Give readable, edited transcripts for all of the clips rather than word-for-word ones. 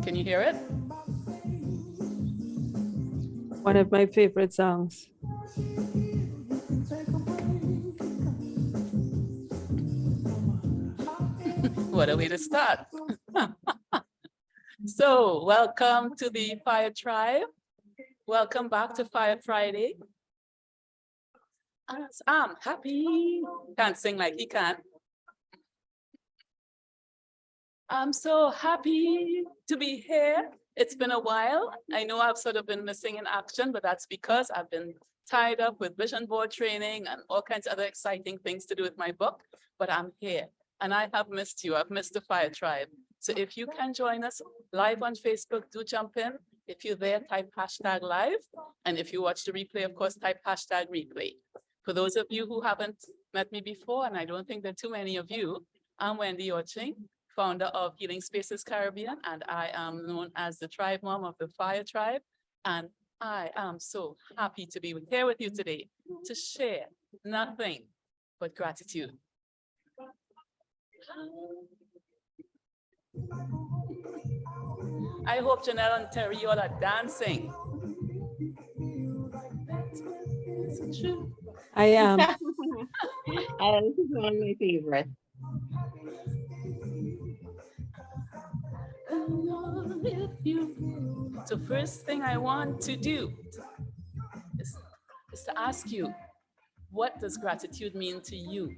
Can you hear it? One of my favorite songs. What a way to start. So welcome to the Fire Tribe. Welcome back to Fire Friday. I'm happy. Can't sing like he can. I'm so happy to be here. It's been a while. I know I've sort of been missing in action, but that's because I've been tied up with vision board training and all kinds of other exciting things to do with my book, but I'm here and I have missed you. I've missed the Fire Tribe. So if you can join us live on Facebook, do jump in. If you're there, type #live. And if you watch the replay, of course, type #replay. For those of you who haven't met me before, and I don't think there are too many of you, I'm Wendy Yawching, founder of Healing Spaces Caribbean, and I am known as the Tribe Mom of the Fire Tribe. And I am so happy to be here with you today to share nothing but gratitude. I hope Janelle and Terry, you all are dancing. I am. This is one of my favorites. So first thing I want to do is to ask you, what does gratitude mean to you?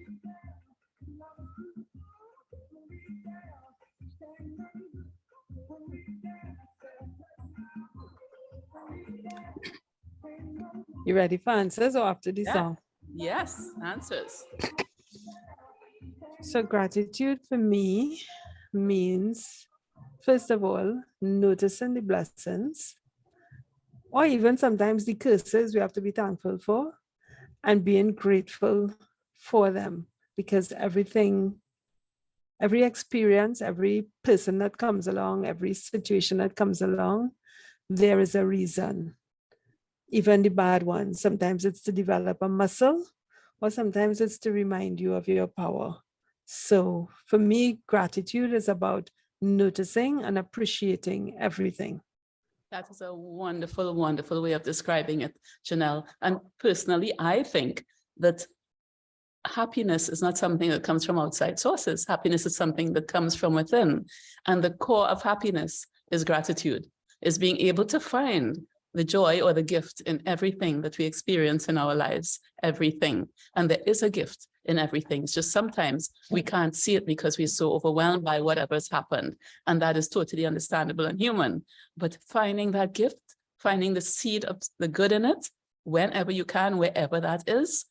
You ready for answers or after the song? Yes, answers. So gratitude for me means, first of all, noticing the blessings, or even sometimes the curses we have to be thankful for, and being grateful for them, because every experience, every person that comes along, every situation that comes along, there is a reason. Even the bad ones, sometimes it's to develop a muscle, or sometimes it's to remind you of your power. So for me, gratitude is about noticing and appreciating everything. That is a wonderful, wonderful way of describing it, Janelle. And personally, I think that happiness is not something that comes from outside sources. Happiness is something that comes from within. And the core of happiness is gratitude, is being able to find the joy or the gift in everything that we experience in our lives, everything. And there is a gift in everything. It's just sometimes we can't see it because we're so overwhelmed by whatever's happened. And that is totally understandable and human. But finding that gift, finding the seed of the good in it, whenever you can, wherever that is,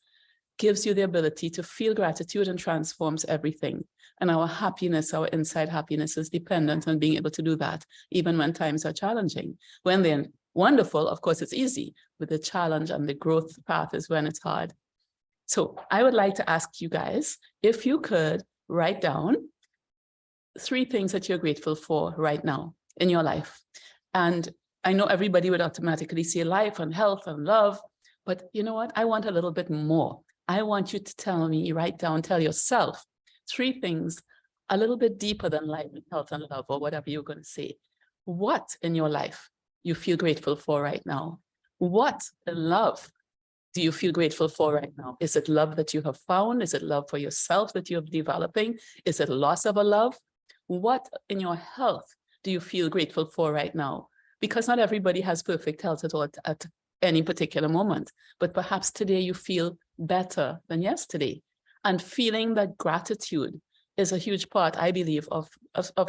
gives you the ability to feel gratitude and transforms everything. And our happiness, our inside happiness is dependent on being able to do that, even when times are challenging. When they're wonderful, of course, it's easy, but the challenge and the growth path is when it's hard. So I would like to ask you guys, if you could write down 3 things that you're grateful for right now in your life. And I know everybody would automatically say life and health and love, but you know what? I want a little bit more. I want you to tell me, write down, tell yourself 3 things a little bit deeper than life and health and love, or whatever you're going to say. What in your life you feel grateful for right now? What love do you feel grateful for right now? Is it love that you have found? Is it love for yourself that you're developing? Is it loss of a love? What in your health do you feel grateful for right now? Because not everybody has perfect health at any particular moment, but perhaps today you feel better than yesterday. And feeling that gratitude is a huge part, I believe, of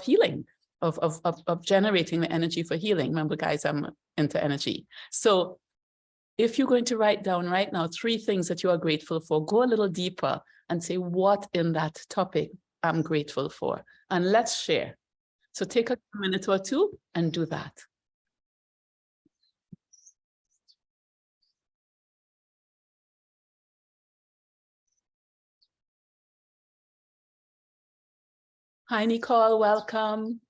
healing, of generating the energy for healing. Remember, guys, I'm into energy. So if you're going to write down right now 3 things that you are grateful for, go a little deeper and say, what in that topic I'm grateful for? And let's share. So take a minute or 2 and do that. Hi, Nicole, welcome.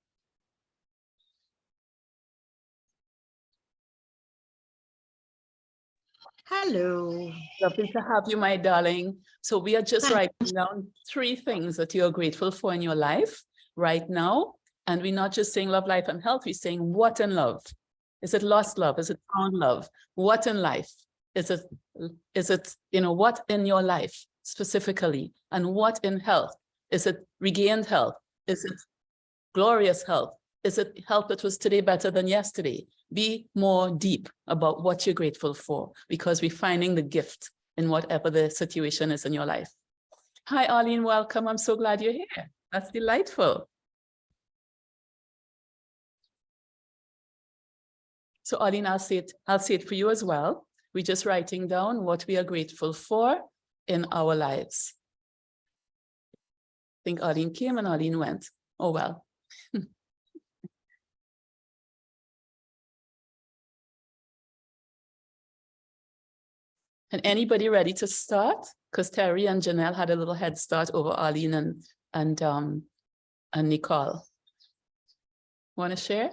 Hello. Lovely to have you, my darling. So we are just writing down 3 things that you're grateful for in your life right now. And we're not just saying love, life, and health. We're saying what in love? Is it lost love? Is it found love? What in life? Is it, what in your life specifically? And what in health? Is it regained health? Is it glorious health? Is it health that was today better than yesterday? Be more deep about what you're grateful for, because we're finding the gift in whatever the situation is in your life. Hi, Arlene, welcome. I'm so glad you're here. That's delightful. So Arlene, I'll say it for you as well. We're just writing down what we are grateful for in our lives. I think Arlene came and Arlene went. Oh, well. And anybody ready to start? Because Terry and Janelle had a little head start over Arlene and Nicole. Want to share?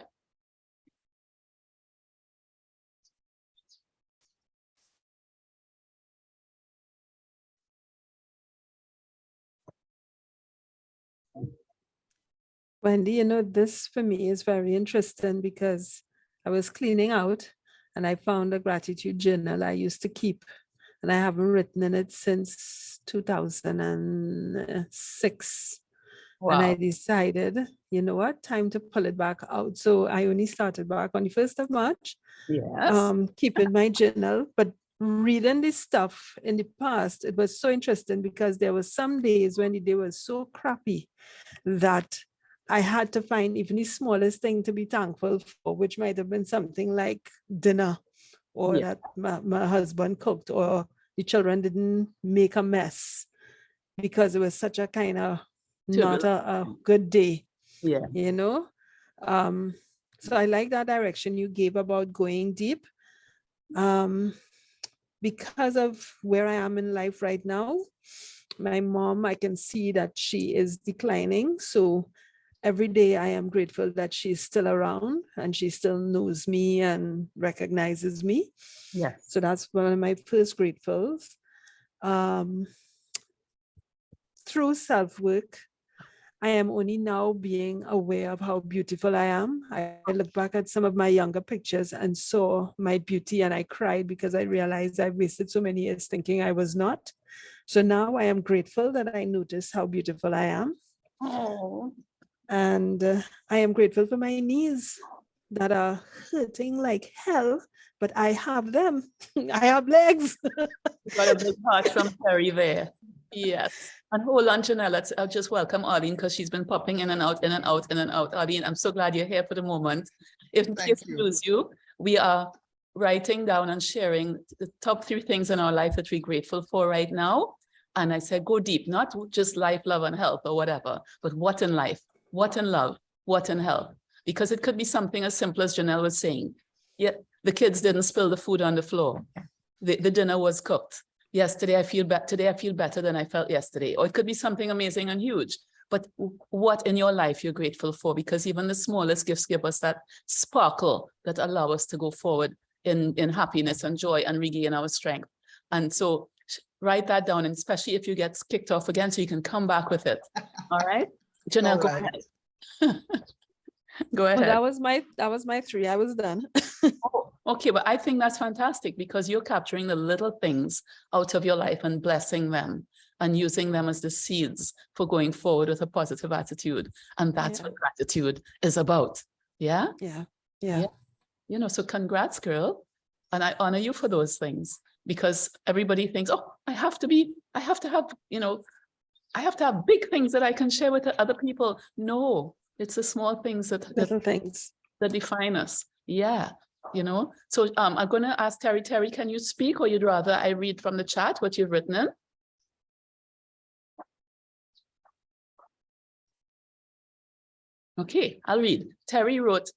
Wendy, this for me is very interesting because I was cleaning out and I found a gratitude journal I used to keep, and I haven't written in it since 2006. Wow. And I decided, you know what, time to pull it back out. So I only started back on the 1st of March, Yes. keeping my journal, but reading this stuff in the past, it was so interesting because there were some days when the day was so crappy that I had to find even the smallest thing to be thankful for, which might have been something like dinner, or Yeah. that my husband cooked, or the children didn't make a mess, because it was such a kind of not a good day. Yeah. So I like that direction you gave about going deep. Because of where I am in life right now, my mom, I can see that she is declining. So every day I am grateful that she's still around and she still knows me and recognizes me. Yes. So that's one of my first gratefuls. Through self-work, I am only now being aware of how beautiful I am. I look back at some of my younger pictures and saw my beauty, and I cried because I realized I wasted so many years thinking I was not. So now I am grateful that I notice how beautiful I am. Oh. And I am grateful for my knees that are hurting like hell, but I have them. I have legs. Got a big heart from Terry there. Yes. And hold on, Janelle, I'll just welcome Arlene because she's been popping in and out, in and out, in and out. Arlene, I'm so glad you're here for the moment. If in case we lose you, we are writing down and sharing the top 3 things in our life that we're grateful for right now. And I said, go deep, not just life, love, and health or whatever, but what in life, what in love, what in health? Because it could be something as simple as Janelle was saying. Yeah, the kids didn't spill the food on the floor. The dinner was cooked. Yesterday, today I feel better than I felt yesterday. Or it could be something amazing and huge. But what in your life you're grateful for? Because even the smallest gifts give us that sparkle that allow us to go forward in happiness and joy and regain our strength. And so write that down, and especially if you get kicked off again, so you can come back with it. All right? Janelle, go ahead. Go ahead. Well, that was my 3. I was done. Oh, okay, but I think that's fantastic because you're capturing the little things out of your life and blessing them and using them as the seeds for going forward with a positive attitude. And that's what gratitude is about. Yeah? Yeah. So congrats, girl. And I honor you for those things, because everybody thinks, oh, I have to have big things that I can share with other people. No, it's the small things that define us. Yeah. So I'm going to ask Terry. Terry, can you speak, or you'd rather I read from the chat what you've written in? Okay, I'll read. Terry wrote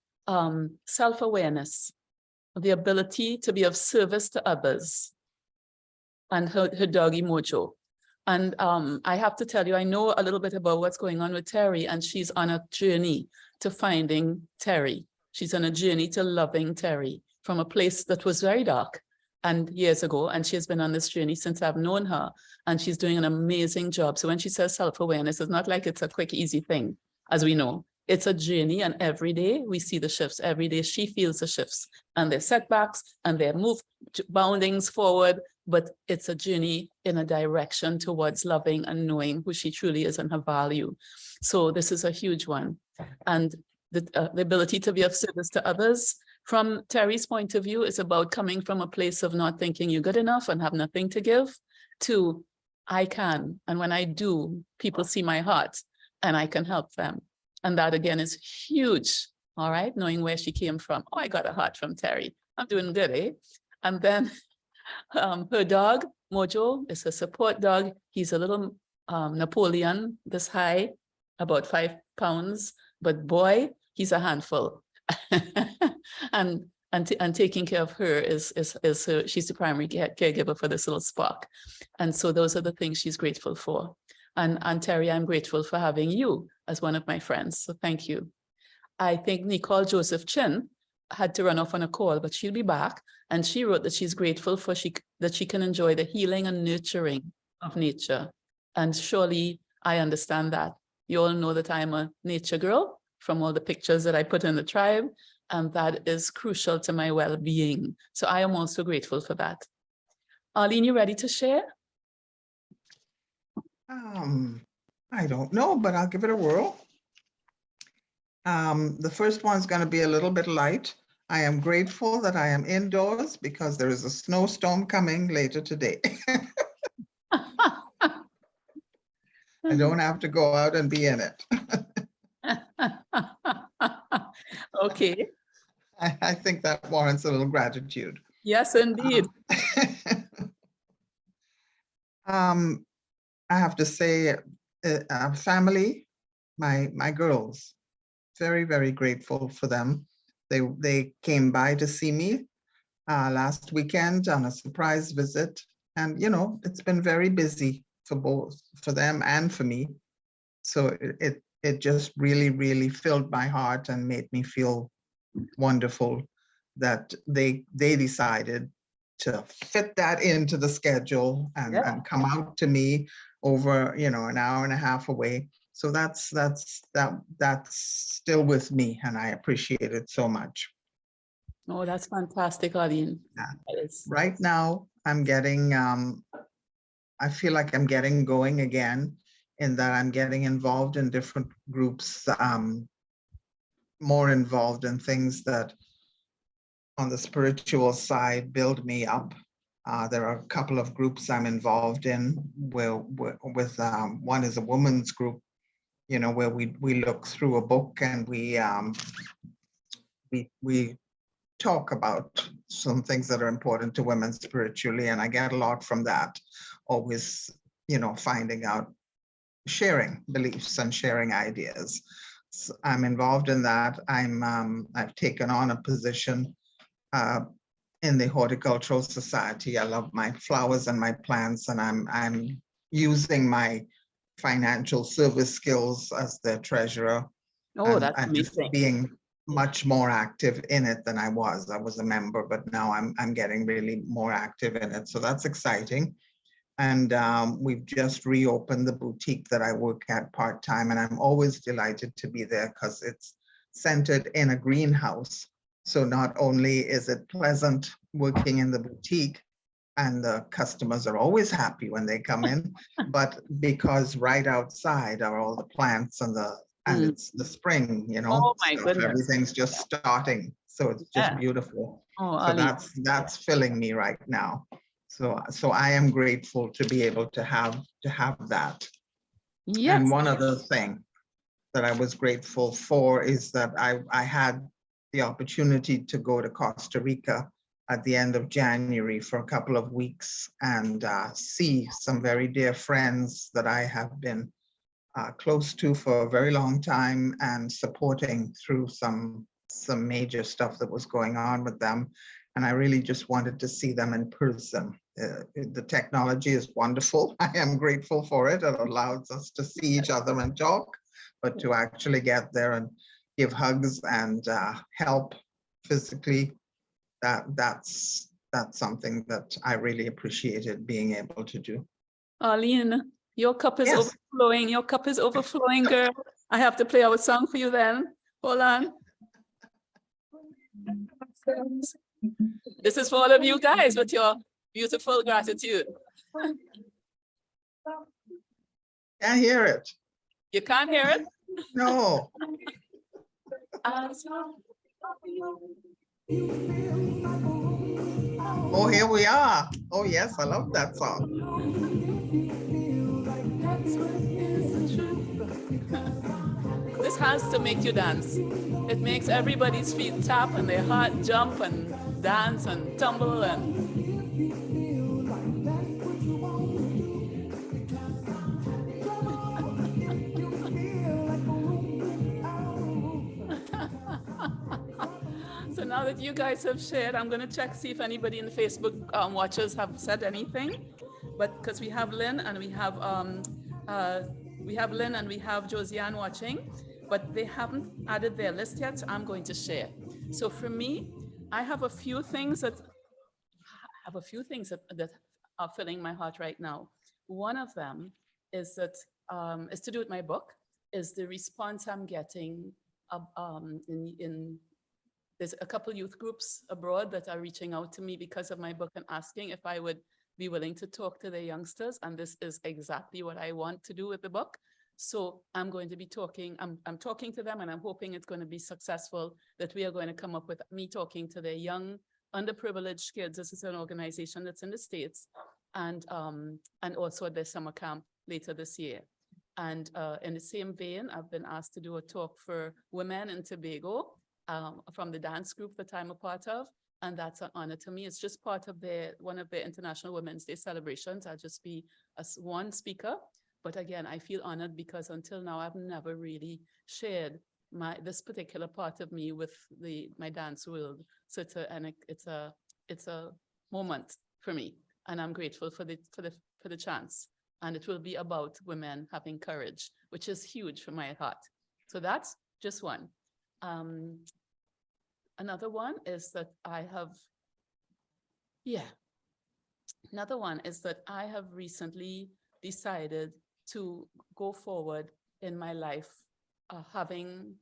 self-awareness, the ability to be of service to others, and her doggy Mojo. And I have to tell you, I know a little bit about what's going on with Terry, and she's on a journey to finding Terry. She's on a journey to loving Terry from a place that was very dark and years ago. And she has been on this journey since I've known her, and she's doing an amazing job. So when she says self-awareness, it's not like it's a quick, easy thing, as we know. It's a journey, and every day we see the shifts. Every day she feels the shifts and their setbacks and their boundings forward, but it's a journey in a direction towards loving and knowing who she truly is and her value. So this is a huge one. And the ability to be of service to others, from Terry's point of view, is about coming from a place of not thinking you're good enough and have nothing to give to I can. And when I do, people see my heart and I can help them. And that again is huge. All right. Knowing where she came from. Oh, I got a heart from Terry. I'm doing good, eh? And then her dog, Mojo, is a support dog. He's a little Napoleon, this high, about 5 pounds, but boy, he's a handful. and taking care of her is her, she's the primary caregiver for this little spark. And so those are the things she's grateful for. And Terry, I'm grateful for having you as one of my friends. So thank you. I think Nicole Joseph Chin had to run off on a call, but she'll be back. And she wrote that she's grateful for that she can enjoy the healing and nurturing of nature. And surely I understand that. You all know that I'm a nature girl from all the pictures that I put in the tribe, and that is crucial to my well-being. So I am also grateful for that. Arlene, you ready to share? I don't know, but I'll give it a whirl. The first one's going to be a little bit light. I am grateful that I am indoors because there is a snowstorm coming later today. I don't have to go out and be in it. Okay. I think that warrants a little gratitude. Yes, indeed. I have to say, family, my girls, very, very grateful for them. They came by to see me last weekend on a surprise visit. And, you know, it's been very busy for them and for me. So it just really, really filled my heart and made me feel wonderful that they decided to fit that into the schedule and come out to me over, you know, an hour and a half away. So that's still with me, and I appreciate it so much. Oh, that's fantastic, Arlene. Yeah. Right now, I'm getting, I feel like I'm getting going again, in that I'm getting involved in different groups, more involved in things that on the spiritual side build me up. There are a couple of groups I'm involved in with one is a women's group, you know, where we look through a book and we talk about some things that are important to women spiritually, and I get a lot from that. Always, you know, finding out, sharing beliefs and sharing ideas. So I'm involved in that. I've taken on a position in the Horticultural Society. I love my flowers and my plants, and I'm using my financial service skills as the treasurer. Oh, that's I'm just amazing. being much more active in it than I was. I was a member, but now I'm getting really more active in it. So that's exciting. And we've just reopened the boutique that I work at part-time, and I'm always delighted to be there because it's centered in a greenhouse. So not only is it pleasant working in the boutique, and the customers are always happy when they come in, but because right outside are all the plants and it's the spring, you know, Oh my goodness. everything's just starting. So it's just beautiful. Oh, So Arlene. that's filling me right now. So I am grateful to be able to have that. Yes. And one other thing that I was grateful for is that I had the opportunity to go to Costa Rica at the end of January for a couple of weeks and see some very dear friends that I have been close to for a very long time and supporting through some major stuff that was going on with them. And I really just wanted to see them in person. The technology is wonderful. I am grateful for it. It allows us to see each other and talk, but to actually get there and give hugs and help physically, that's something that I really appreciated being able to do. Arlene, your cup is overflowing. Your cup is overflowing, girl. I have to play our song for you then. Hold on. This is for all of you guys with your beautiful gratitude. Can't hear it. You can't hear it? No. Oh, here we are. Oh, yes, I love that song. This has to make you dance. It makes everybody's feet tap and their heart jump and dance and tumble and so now that you guys have shared, I'm going to check, see if anybody in the Facebook watchers have said anything. But because we have Lynn and we have Josiane watching, but they haven't added their list yet, so I'm going to share. So for me, I have a few things that are filling my heart right now. One of them is that is to do with my book, is the response I'm getting there's a couple youth groups abroad that are reaching out to me because of my book and asking if I would be willing to talk to the youngsters. And this is exactly what I want to do with the book. So I'm going to be talking, I'm talking to them, and I'm hoping it's going to be successful, that we are going to come up with me talking to the young underprivileged kids. This is an organization that's in the States, and also at their summer camp later this year. And in the same vein, I've been asked to do a talk for women in Tobago from the dance group that I'm a part of. And that's an honor to me. It's just part of one of the International Women's Day celebrations. I'll just be as one speaker. But again, I feel honored because until now, I've never really shared this particular part of me with my dance world. So it's a moment for me, and I'm grateful for the chance. And it will be about women having courage, which is huge for my heart. So that's just one. Another one is that I have recently decided to go forward in my life, having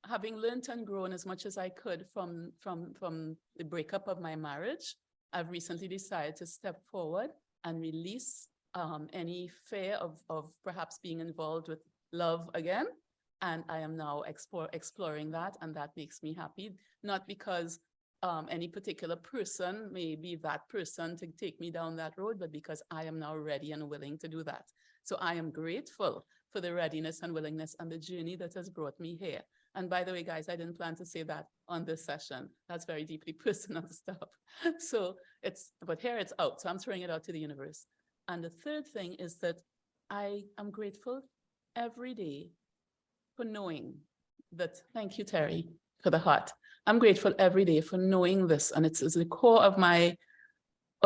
learned and grown as much as I could from the breakup of my marriage. I've recently decided to step forward and release any fear of perhaps being involved with love again. And I am now exploring that, and that makes me happy, not because any particular person may be that person to take me down that road, but because I am now ready and willing to do that. So I am grateful for the readiness and willingness and the journey that has brought me here. And by the way, guys, I didn't plan to say that on this session. That's very deeply personal stuff. But here it's out. So I'm throwing it out to the universe. And the third thing is that I am grateful every day for knowing that, thank you, Terry, for the heart. I'm grateful every day for knowing this. And it's the core of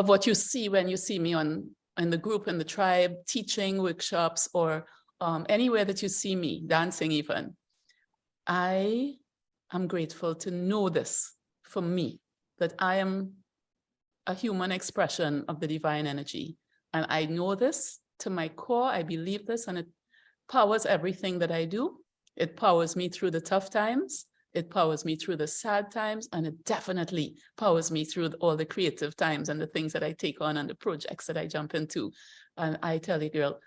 what you see when you see me in the group, in the tribe, teaching workshops, or anywhere that you see me, dancing even. I am grateful to know this for me, that I am a human expression of the divine energy. And I know this to my core. I believe this, and it powers everything that I do. It powers me through the tough times. It powers me through the sad times, and it definitely powers me through all the creative times and the things that I take on and the projects that I jump into. And I tell you, girl,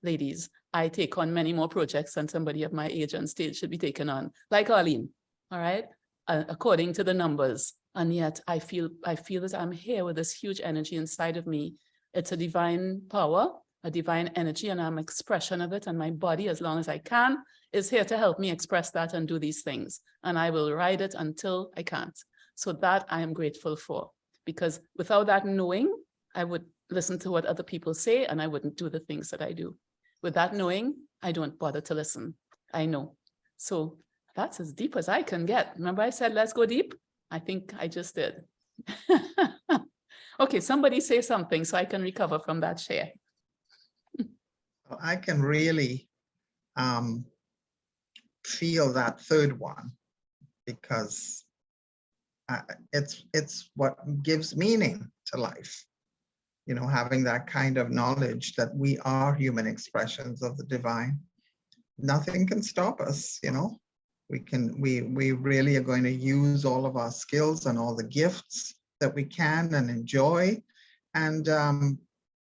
ladies, I take on many more projects than somebody of my age on stage should be taken on, like Arlene, all right? According to the numbers. And yet I feel that I'm here with this huge energy inside of me. It's a divine power, a divine energy, and I'm an expression of it. And my body, as long as I can, is here to help me express that and do these things. And I will ride it until I can't. So that I am grateful for, because without that knowing, I would listen to what other people say and I wouldn't do the things that I do. With that knowing, I don't bother to listen. I know. So that's as deep as I can get. Remember I said, let's go deep? I think I just did. Okay, somebody say something so I can recover from that share. I can really feel that third one, because it's what gives meaning to life. you know, having that kind of knowledge that we are human expressions of the divine. Nothing can stop us, you know. We really are going to use all of our skills and all the gifts that we can and enjoy, and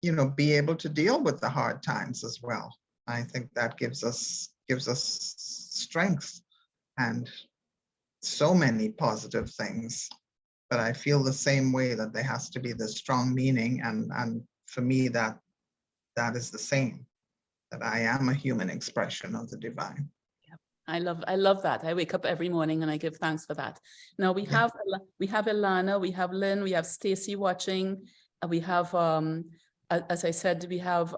you know, be able to deal with the hard times as well. I think that gives us strength and so many positive things. But I feel the same way, that there has to be the strong meaning, and for me that is the same, that I am a human expression of the divine. I love that. I wake up every morning and I give thanks for that. Now we have Ilana, we have Lynn, we have Stacy watching, we have as I said, we have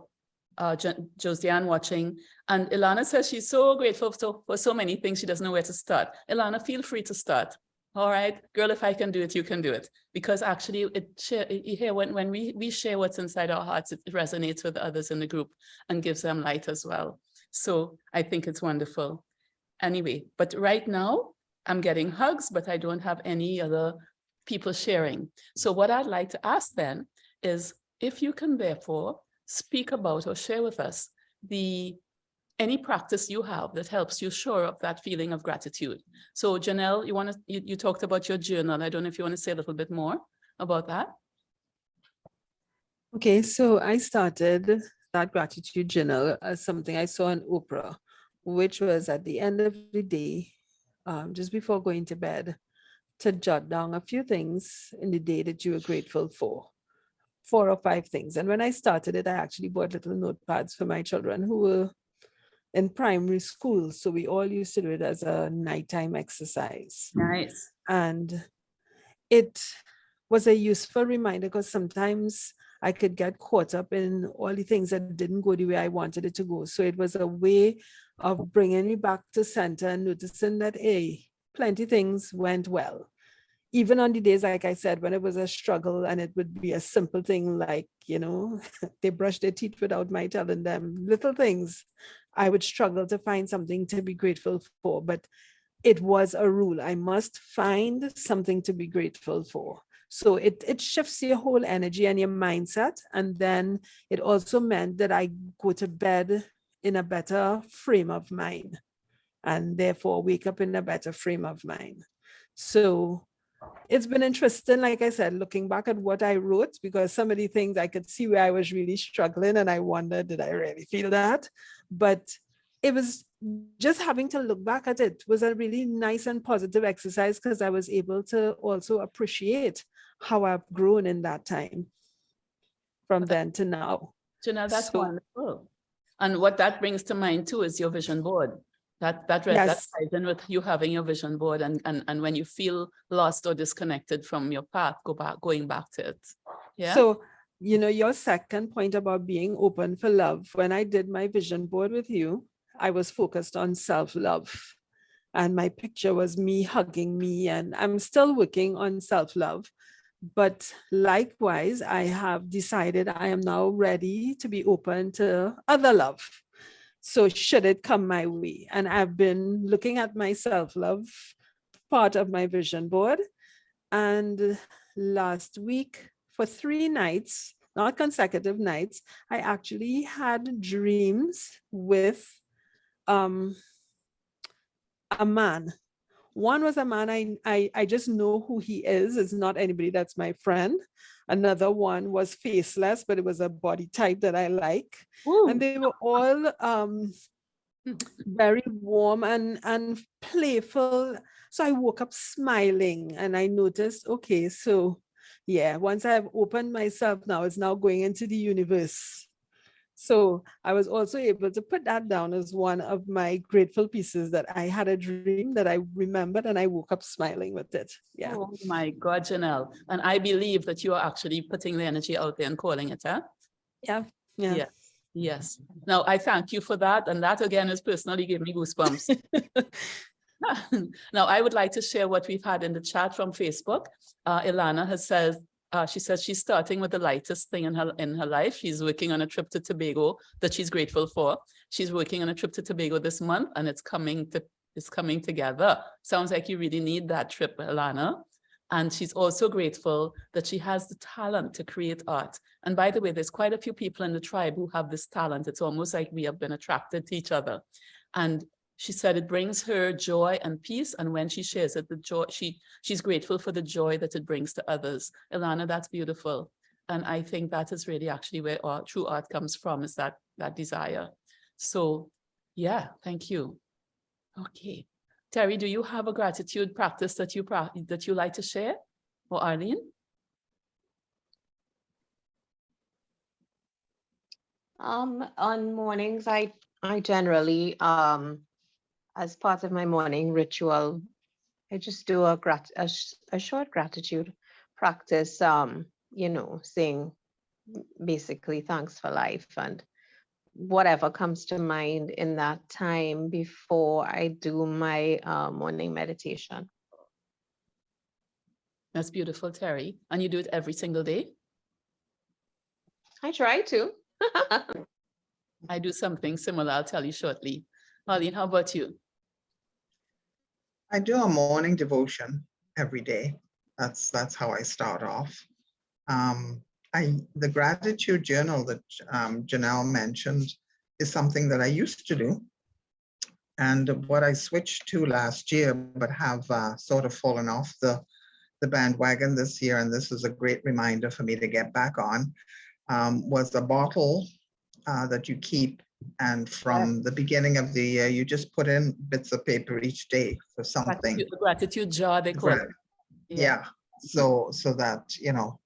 Josiane watching, and Ilana says she's so grateful for so many things, she doesn't know where to start. Ilana, feel free to start. All right, girl, if I can do it, you can do it. Because actually, when we share what's inside our hearts, it resonates with others in the group and gives them light as well. So I think it's wonderful. Anyway, but right now, I'm getting hugs, but I don't have any other people sharing. So what I'd like to ask then is, if you can therefore speak about or share with us any practice you have that helps you shore up that feeling of gratitude. So Janelle, you talked about your journal. I don't know if you want to say a little bit more about that. Okay, so I started that gratitude journal as something I saw on Oprah, which was at the end of the day, just before going to bed, to jot down a few things in the day that you were grateful for, 4 or 5 things. And when I started it, I actually bought little notepads for my children who were in primary school. So we all used to do it as a nighttime exercise. Nice. And it was a useful reminder, because sometimes I could get caught up in all the things that didn't go the way I wanted it to go. So it was a way of bringing me back to center and noticing that, hey, plenty things went well. Even on the days, like I said, when it was a struggle, and it would be a simple thing like, you know, they brushed their teeth without my telling them, little things, I would struggle to find something to be grateful for. But it was a rule. I must find something to be grateful for. So it shifts your whole energy and your mindset. And then it also meant that I go to bed in a better frame of mind, and therefore wake up in a better frame of mind. So it's been interesting, like I said, looking back at what I wrote, because some of the things I could see where I was really struggling, and I wondered, did I really feel that? But it was just having to look back at it was a really nice and positive exercise, because I was able to also appreciate how I've grown in that time from then to now. Janelle, that's wonderful. And what that brings to mind too is your vision board. That ties in with you having your vision board, and when you feel lost or disconnected from your path, going back to it. Yeah. So, you know, your second point about being open for love, when I did my vision board with you, I was focused on self-love, and my picture was me hugging me, and I'm still working on self-love. But likewise, I have decided I am now ready to be open to other love. So should it come my way? And I've been looking at my self-love part of my vision board. And last week, for 3 nights, not consecutive nights, I actually had dreams with a man. One was a man I just know who he is. It's not anybody that's my friend. Another one was faceless, but it was a body type that I like. Ooh. And they were all very warm and playful. So I woke up smiling, and I noticed, okay, so yeah, once I've opened myself now, it's now going into the universe. So I was also able to put that down as one of my grateful pieces, that I had a dream that I remembered, and I woke up smiling with it. Yeah. Oh my God, Janelle. And I believe that you are actually putting the energy out there and calling it, huh? Yeah. Yeah. Yes. Yes. Now, I thank you for that. And that again is personally giving me goosebumps. Now, I would like to share what we've had in the chat from Facebook. Ilana has said, she says she's starting with the lightest thing in her life. She's working on a trip to Tobago that she's grateful for. She's working on a trip to Tobago this month, and it's coming together. Sounds like you really need that trip, Ilana. And she's also grateful that she has the talent to create art. And by the way, there's quite a few people in the tribe who have this talent. It's almost like we have been attracted to each other. And she said it brings her joy and peace. And when she shares it, the joy, she's grateful for the joy that it brings to others. Ilana, that's beautiful. And I think that is really actually where true art comes from, is that desire. So yeah, thank you. Okay. Terry, do you have a gratitude practice that you like to share? Or Arlene? On mornings, I generally, as part of my morning ritual, I just do a short gratitude practice, you know, saying basically thanks for life and whatever comes to mind in that time before I do my morning meditation. That's beautiful, Terry. And you do it every single day? I try to. I do something similar. I'll tell you shortly. Arlene, how about you? I do a morning devotion every day. That's how I start off. The gratitude journal that Janelle mentioned is something that I used to do. And what I switched to last year, but have sort of fallen off the bandwagon this year, and this is a great reminder for me to get back on, was a bottle that you keep. And from the beginning of the year, you just put in bits of paper each day for something. The gratitude jar, they call it. Yeah. So that, you know,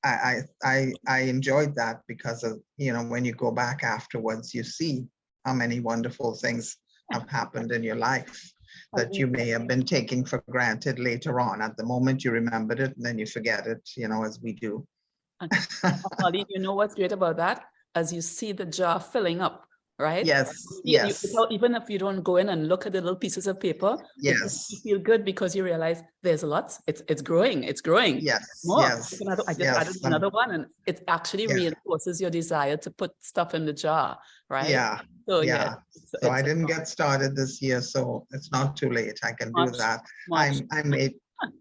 I enjoyed that because of, you know, when you go back afterwards, you see how many wonderful things have happened in your life that you may have been taking for granted later on. At the moment you remembered it and then you forget it, you know, as we do. Arlene, you know what's great about that? As you see the jar filling up, right? Yes, yes. Even if you don't go in and look at the little pieces of paper, Yes. you feel good because you realize there's lots. It's growing. It's growing. Yes. More. Yes. I just added another one, and it actually reinforces your desire to put stuff in the jar, right? Yeah. So yeah. So I didn't get started this year, so it's not too late. I can do that.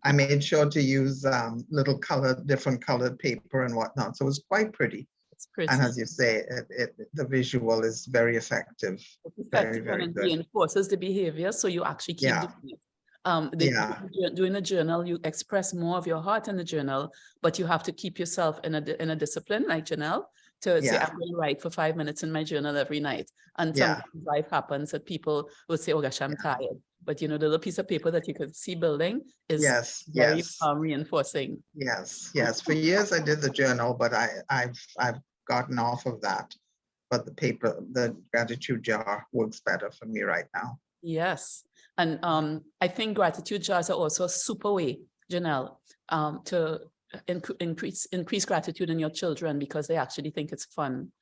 I made sure to use little different colored paper and whatnot. So it was quite pretty. It's pretty. And as you say, the visual is very effective. It's effective, very and it good. reinforces the behavior, so you actually keep doing it. Doing the journal, you express more of your heart in the journal, but you have to keep yourself in a discipline, like Janelle, to say, I'm going to write for 5 minutes in my journal every night. And sometimes life happens that people will say, oh gosh, I'm tired. But you know, the little piece of paper that you could see building is very reinforcing. Yes. For years I did the journal, but I've gotten off of that. But the gratitude jar works better for me right now. Yes. And I think gratitude jars are also a super way, Janelle, to increase gratitude in your children because they actually think it's fun.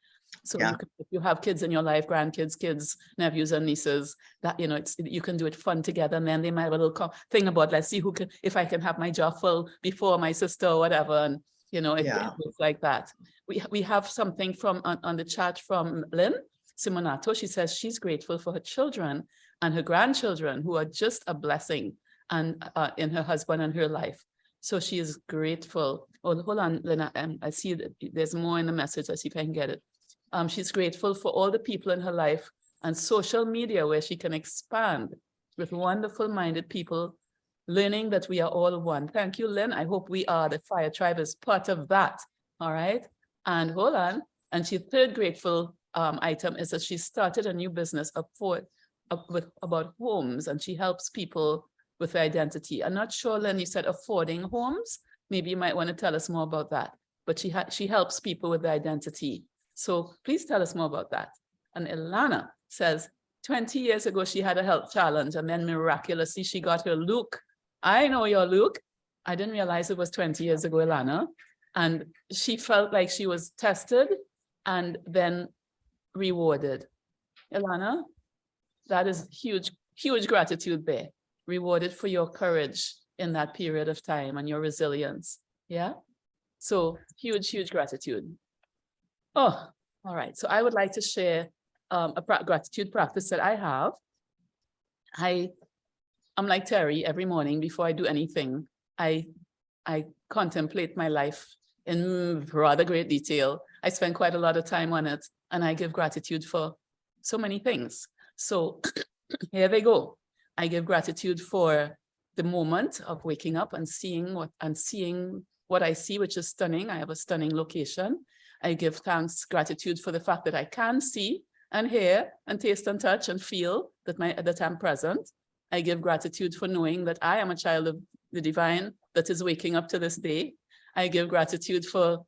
So if you have kids in your life, grandkids, kids, nephews and nieces, that, you know, you can do it fun together. And then they might have a little thing about, let's see if I can have my jar full before my sister or whatever. And, you know, it looks like that. We have something from on the chat from Lynn Simonato. She says she's grateful for her children and her grandchildren who are just a blessing and in her husband and her life. So she is grateful. Oh, hold on, Lynn. I see that there's more in the message. I see if I can get it. She's grateful for all the people in her life and social media where she can expand with wonderful minded people, learning that we are all one. Thank you, Lynn. I hope we are, the Fire Tribe is part of that. All right. And hold on. And she third grateful item is that she started a new business about homes, and she helps people with their identity. I'm not sure, Lynn, you said affording homes. Maybe you might want to tell us more about that. But she helps people with their identity. So please tell us more about that. And Ilana says, 20 years ago, she had a health challenge, and then miraculously, she got her look. I know your look. I didn't realize it was 20 years ago, Ilana. And she felt like she was tested and then rewarded. Ilana, that is huge, huge gratitude there. Rewarded for your courage in that period of time and your resilience. Yeah. So huge, huge gratitude. Oh, all right. So I would like to share a gratitude practice that I have. I'm like Terry. Every morning before I do anything, I I contemplate my life in rather great detail. I spend quite a lot of time on it, and I give gratitude for so many things. So here they go. I give gratitude for the moment of waking up and seeing what I see, which is stunning. I have a stunning location. I give thanks, gratitude for the fact that I can see and hear and taste and touch and feel that I'm present. I give gratitude for knowing that I am a child of the divine that is waking up to this day. I give gratitude for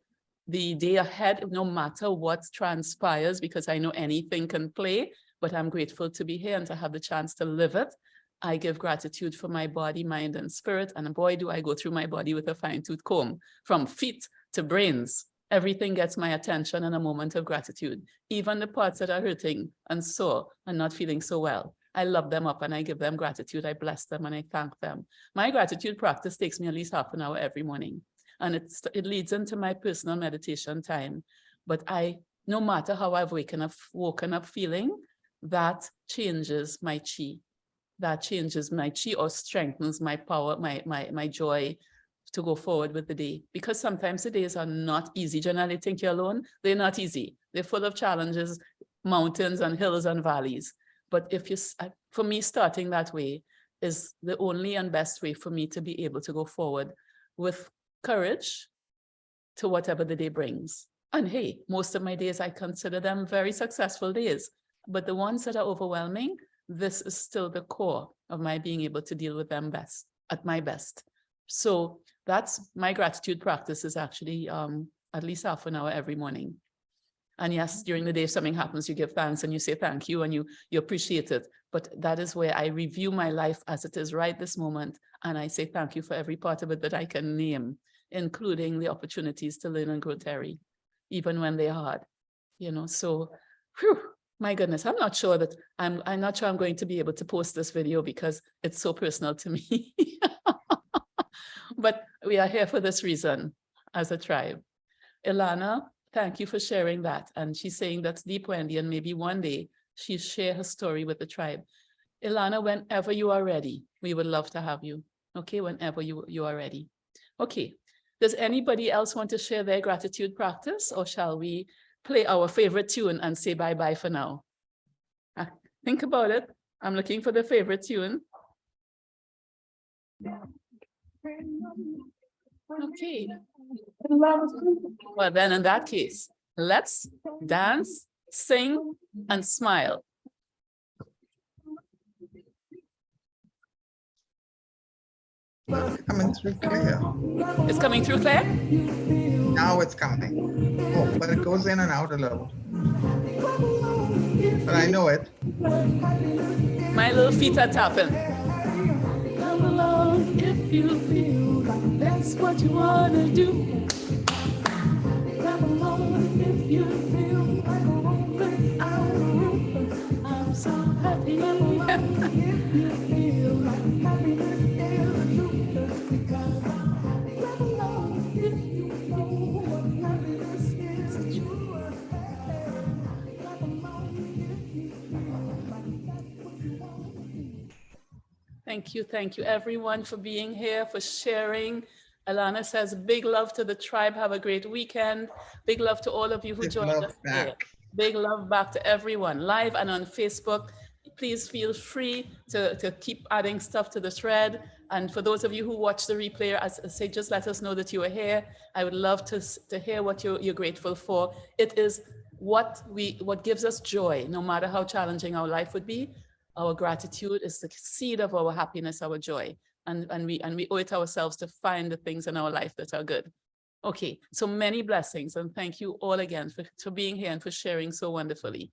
the day ahead, no matter what transpires, because I know anything can play, but I'm grateful to be here and to have the chance to live it. I give gratitude for my body, mind, and spirit. And boy, do I go through my body with a fine-tooth comb, from feet to brains. Everything gets my attention in a moment of gratitude, even the parts that are hurting and sore and not feeling so well. I love them up and I give them gratitude. I bless them and I thank them. My gratitude practice takes me at least half an hour every morning. And it leads into my personal meditation time. But no matter how I've woken up feeling, that changes my chi. That changes my chi or strengthens my power, my joy to go forward with the day. Because sometimes the days are not easy. Generally, think you're alone. They're not easy. They're full of challenges, mountains and hills and valleys. But for me, starting that way is the only and best way for me to be able to go forward with courage to whatever the day brings. And hey, most of my days, I consider them very successful days. But the ones that are overwhelming, this is still the core of my being able to deal with them at my best. So that's my gratitude practice, is actually at least half an hour every morning. And yes, during the day, if something happens, you give thanks and you say thank you and you appreciate it. But that is where I review my life as it is right this moment. And I say thank you for every part of it that I can name, including the opportunities to learn and grow, Terry, even when they're hard. So whew, my goodness, I'm not sure I'm going to be able to post this video because it's so personal to me. But we are here for this reason as a tribe. Ilana, thank you for sharing that. And she's saying that's deep, Wendy, and maybe one day she'll share her story with the tribe. Ilana, whenever you are ready, we would love to have you. Okay, whenever you are ready. Okay, does anybody else want to share their gratitude practice, or shall we play our favorite tune and say bye-bye for now? Think about it. I'm looking for the favorite tune. Okay. Well, then in that case, let's dance, sing, and smile. Coming through clear. It's coming through clear? Now it's coming. Oh, but it goes in and out a little. But I know it. My little feet are tapping. Come along if you feel like that's what you want to do. Come along if you feel like a romping out of the roof. I'm so happy. If you feel like happiness is a truth, because come along if you know what happiness is a truth. Come along if you feel like that's what you want to do. Thank you everyone for being here, for sharing. Alana says, big love to the tribe. Have a great weekend. Big love to all of you who Big joined love us back. here. Big love back to everyone, live and on Facebook. Please feel free to keep adding stuff to the thread. And for those of you who watch the replay, as I say, just let us know that you are here. I would love to hear what you're grateful for. It is what gives us joy, no matter how challenging our life would be. Our gratitude is the seed of our happiness, our joy. And we owe it ourselves to find the things in our life that are good. Okay, so many blessings, and thank you all again for being here and for sharing so wonderfully.